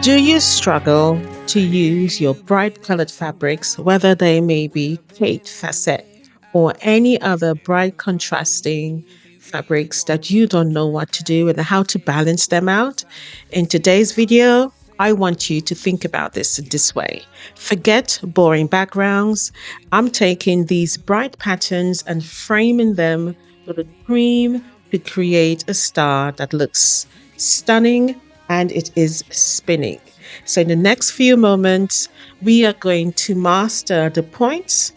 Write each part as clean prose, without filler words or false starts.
Do you struggle to use your bright colored fabrics, whether they may be Kate facet or any other bright contrasting fabrics that you don't know what to do and how to balance them out? In today's video, I want you to think about this way. Forget boring backgrounds. I'm taking these bright patterns and framing them with a cream to create a star that looks stunning and it is spinning. So, in the next few moments, we are going to master the points,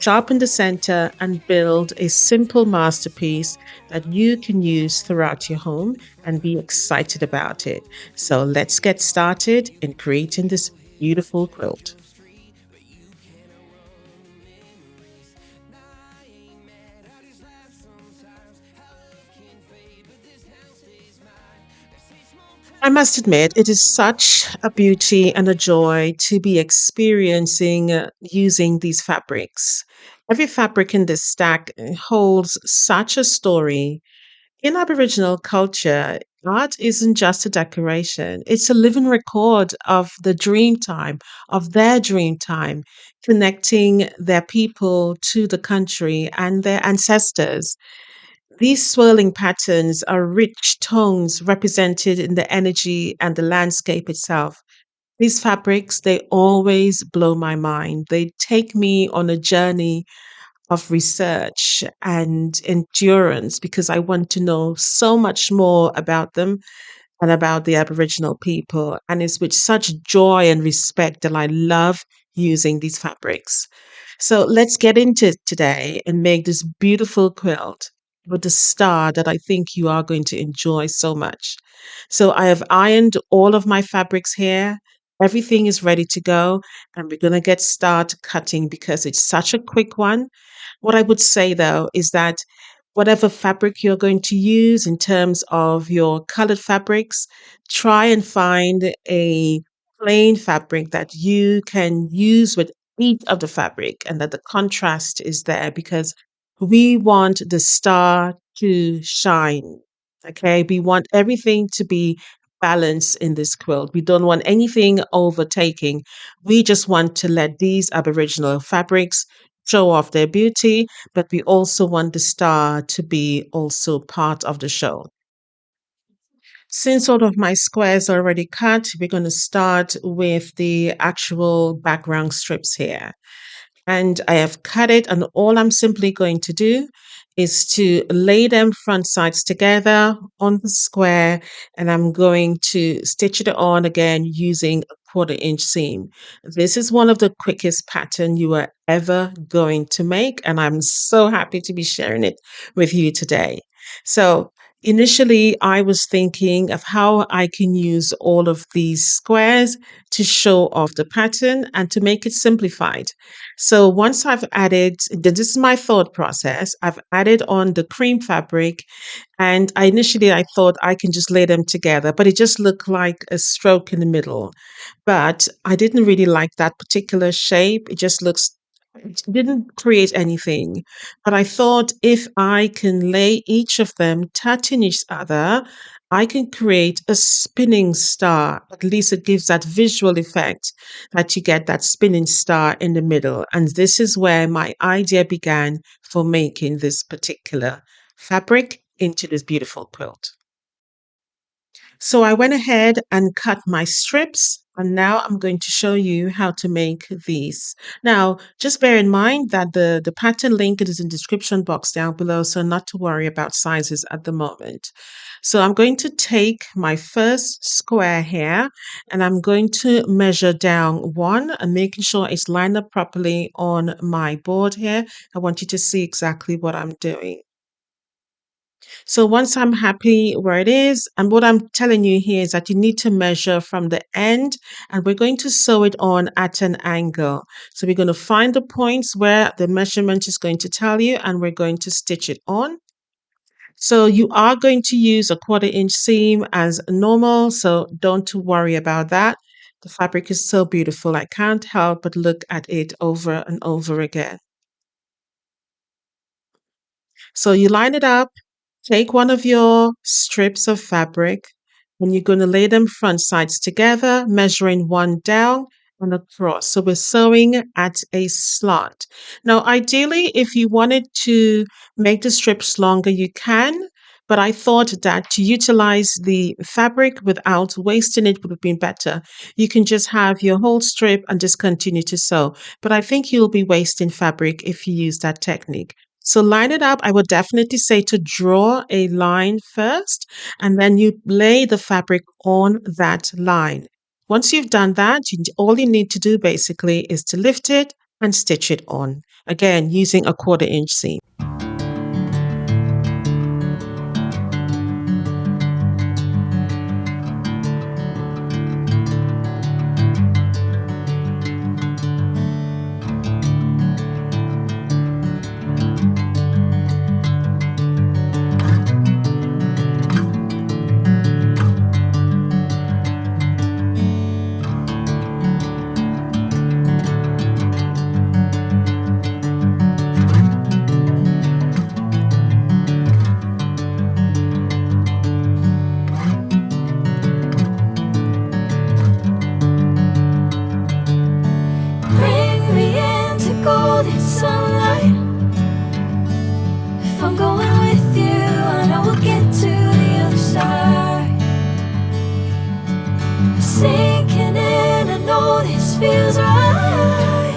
sharpen the center, and build a simple masterpiece that you can use throughout your home and be excited about it. So, let's get started in creating this beautiful quilt. I must admit, it is such a beauty and a joy to be experiencing using these fabrics. Every fabric in this stack holds such a story. In Aboriginal culture, art isn't just a decoration, it's a living record of the dream time, of their dream time, connecting their people to the country and their ancestors. These swirling patterns are rich tones represented in the energy and the landscape itself. These fabrics, they always blow my mind. They take me on a journey of research and endurance because I want to know so much more about them and about the Aboriginal people. And it's with such joy and respect that I love using these fabrics. So let's get into it today and make this beautiful quilt with the star that I think you are going to enjoy so much. So I have ironed all of my fabrics here. Everything is ready to go, and we're going to get started cutting because it's such a quick one. What I would say though is that whatever fabric you're going to use in terms of your colored fabrics, try and find a plain fabric that you can use with each of the fabric and that the contrast is there because we want the star to shine. Okay, we want everything to be balanced in this quilt. We don't want anything overtaking. We just want to let these Aboriginal fabrics show off their beauty, but we also want the star to be also part of the show. Since all of my squares are already cut, we're going to start with the actual background strips here. And I have cut it, and all I'm simply going to do is to lay them front sides together on the square, and I'm going to stitch it on again using a 1/4 inch seam. This is one of the quickest pattern you are ever going to make, and I'm so happy to be sharing it with you today. So initially, I was thinking of how I can use all of these squares to show off the pattern and to make it simplified. So once I've added, this is my thought process. I've added on the cream fabric, and I thought I can just lay them together, but it just looked like a stroke in the middle. But I didn't really like that particular shape. It didn't create anything. But I thought if I can lay each of them touching each other, I can create a spinning star. At least it gives that visual effect that you get that spinning star in the middle. And this is where my idea began for making this particular fabric into this beautiful quilt. So I went ahead and cut my strips, and now I'm going to show you how to make these. Now, just bear in mind that the pattern link is in the description box down below, so not to worry about sizes at the moment. So I'm going to take my first square here, and I'm going to measure down one and making sure it's lined up properly on my board here. I want you to see exactly what I'm doing. So once I'm happy where it is, and what I'm telling you here is that you need to measure from the end, and we're going to sew it on at an angle. So we're going to find the points where the measurement is going to tell you, and we're going to stitch it on. So you are going to use a 1/4 inch seam as normal, so don't worry about that. The fabric is so beautiful. I can't help but look at it over and over again. So you line it up. Take one of your strips of fabric, And you're going to lay them front sides together, measuring one down and across. So we're sewing at a slant. Now, ideally, if you wanted to make the strips longer, you can. But I thought that to utilize the fabric without wasting it would have been better. You can just have your whole strip and just continue to sew. But I think you'll be wasting fabric if you use that technique. So line it up. I would definitely say to draw a line first, and then you lay the fabric on that line. Once you've done that, all you need to do basically is to lift it and stitch it on. Again, using a 1/4 inch seam. Bring me into golden sunlight. If I'm going with you, I know we'll get to the other side. Sinking in, I know this feels right.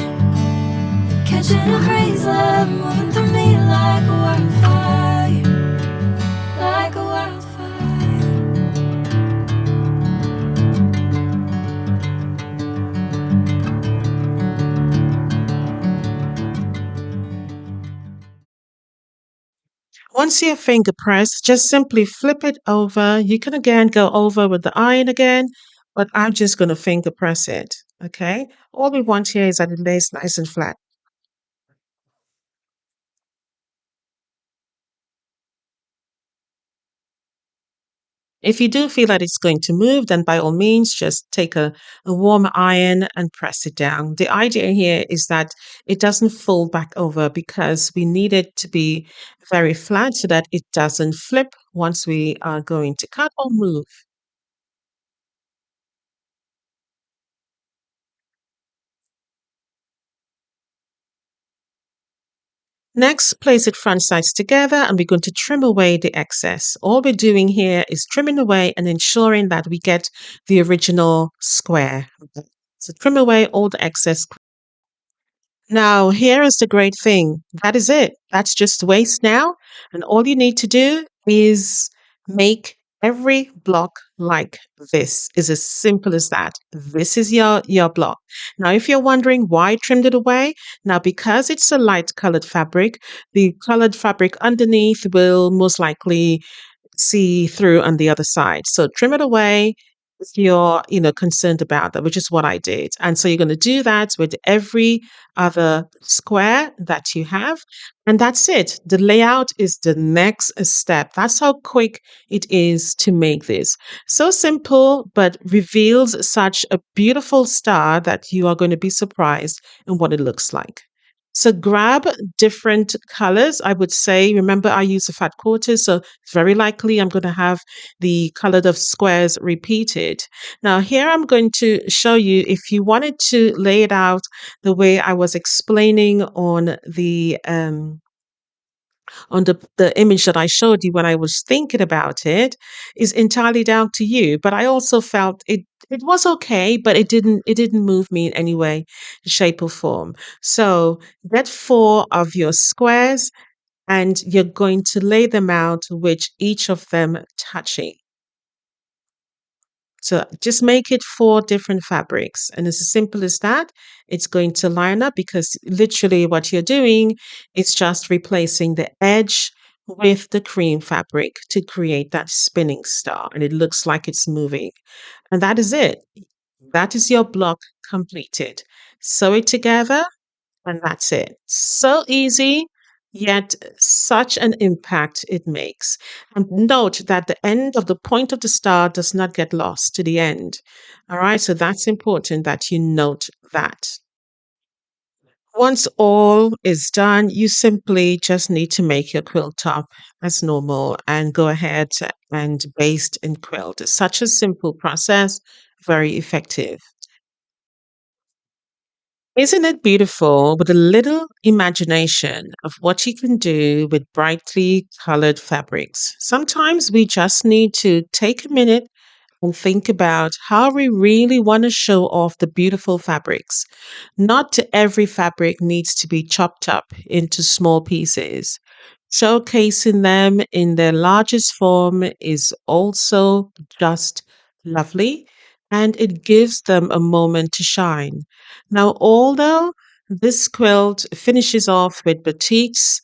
Catching a breeze, love moving through me like a wildfire, like a wildfire. Once your finger press, just simply flip it over. You can again go over with the iron again, but I'm just going to finger press it. Okay. All we want here is that it lays nice and flat. If you do feel that it's going to move, then by all means, just take a warm iron and press it down. The idea here is that it doesn't fold back over because we need it to be very flat so that it doesn't flip once we are going to cut or move. Next, place it front sides together and we're going to trim away the excess. All we're doing here is trimming away and ensuring that we get the original square. So trim away all the excess. Now, here is the great thing. That is it. That's just waste now. And all you need to do is make every block like this. Is as simple as that. This is your block. Now, if you're wondering why I trimmed it away, now because it's a light colored fabric, the colored fabric underneath will most likely see through on the other side. So trim it away if you're, concerned about that, which is what I did. And so you're going to do that with every other square that you have. And that's it. The layout is the next step. That's how quick it is to make this. So simple, but reveals such a beautiful star that you are going to be surprised in what it looks like. So grab different colors. I would say, remember, I use the fat quarters, so very likely I'm going to have the colored of squares repeated. Now, here I'm going to show you if you wanted to lay it out the way I was explaining on the image that I showed you when I was thinking about it is entirely down to you. But I also felt it was okay, but it didn't move me in any way, shape, or form. So get 4 of your squares and you're going to lay them out with each of them touching. So just make it 4 different fabrics. And it's as simple as that. It's going to line up because literally what you're doing is just replacing the edge with the cream fabric to create that spinning star. And it looks like it's moving. And that is it. That is your block completed. Sew it together and that's it. So easy, yet such an impact it makes. And note that the end of the point of the star does not get lost to the end. All right, so that's important that you note that. Once all is done, you simply just need to make your quilt top as normal and go ahead and baste and quilt. It's such a simple process, very effective. Isn't it beautiful with a little imagination of what you can do with brightly colored fabrics? Sometimes we just need to take a minute and think about how we really want to show off the beautiful fabrics. Not every fabric needs to be chopped up into small pieces. Showcasing them in their largest form is also just lovely, and it gives them a moment to shine. Now, although this quilt finishes off with batiks,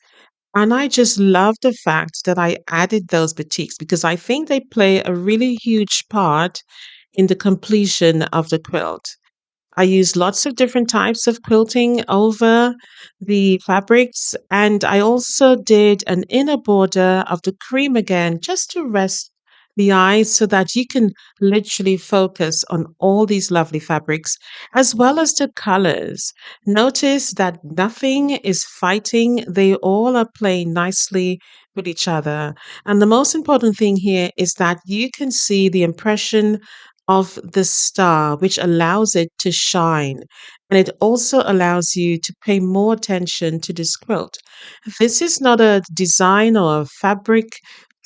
and I just love the fact that I added those batiks because I think they play a really huge part in the completion of the quilt. I use lots of different types of quilting over the fabrics, and I also did an inner border of the cream again just to rest the eyes so that you can literally focus on all these lovely fabrics as well as the colors. Notice that nothing is fighting, they all are playing nicely with each other. And the most important thing here is that you can see the impression of the star, which allows it to shine. And it also allows you to pay more attention to this quilt. This is not a design or a fabric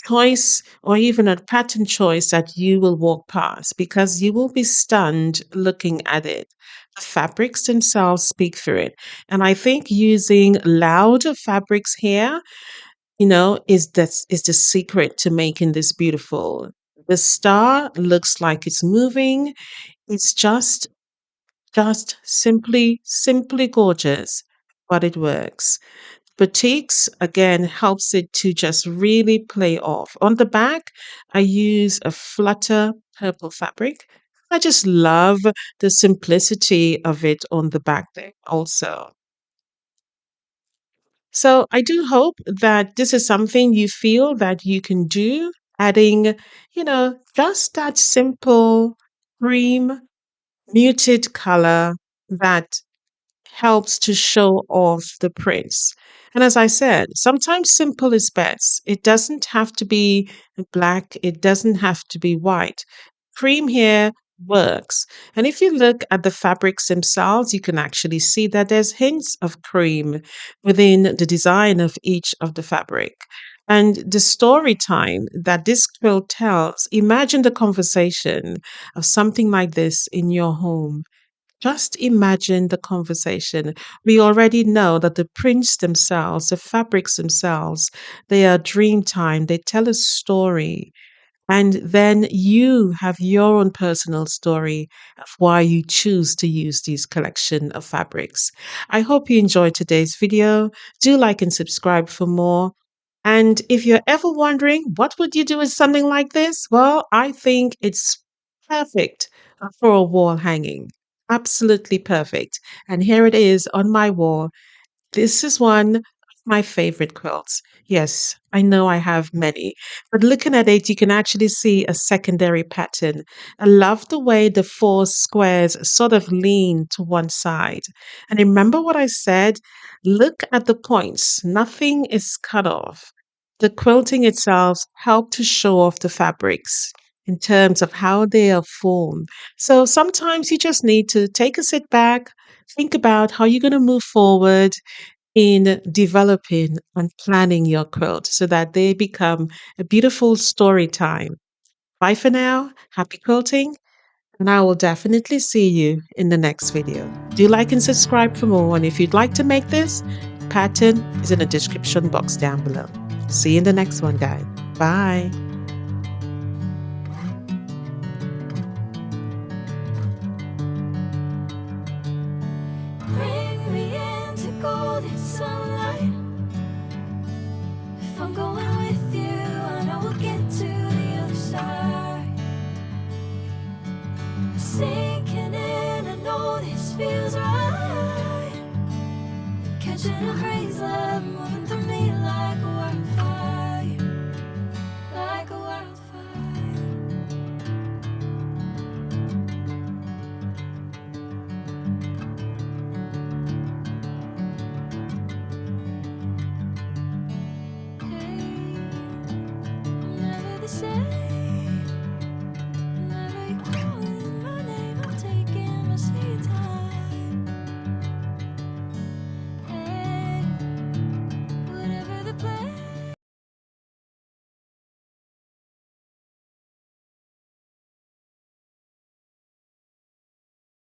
choice or even a pattern choice that you will walk past because you will be stunned looking at it. The fabrics themselves speak for it. And I think using louder fabrics here, is the secret to making this beautiful. The star looks like it's moving. It's just simply gorgeous, but it works. Batiks again helps it to just really play off. On the back, I use a flutter purple fabric. I just love the simplicity of it on the back there also. So I do hope that this is something you feel that you can do, adding, just that simple cream muted color that helps to show off the prints. And as I said, sometimes simple is best. It doesn't have to be black, it doesn't have to be white. Cream here works. And if you look at the fabrics themselves, you can actually see that there's hints of cream within the design of each of the fabric. And the story time that this quilt tells, imagine the conversation of something like this in your home. Just imagine the conversation. We already know that the prints themselves, the fabrics themselves, they are dream time. They tell a story. And then you have your own personal story of why you choose to use these collection of fabrics. I hope you enjoyed today's video. Do like and subscribe for more. And if you're ever wondering, what would you do with something like this? Well, I think it's perfect for a wall hanging. Absolutely perfect. And here it is on my wall. This is one of my favorite quilts. Yes, I know I have many, but looking at it, you can actually see a secondary pattern. I love the way the four squares sort of lean to one side. And remember what I said? Look at the points. Nothing is cut off. The quilting itself helped to show off the fabrics in terms of how they are formed. So sometimes you just need to take a sit back, think about how you're going to move forward in developing and planning your quilt so that they become a beautiful story time. Bye for now. Happy quilting. And I will definitely see you in the next video. Do like and subscribe for more. And if you'd like to make this, pattern is in the description box down below. See you in the next one, guys. Bye. Bring me into golden sunlight. If I'm going with you, I know we'll get to the other side. Sinking in, I know this feels right. Catching a breeze, love moving through me like a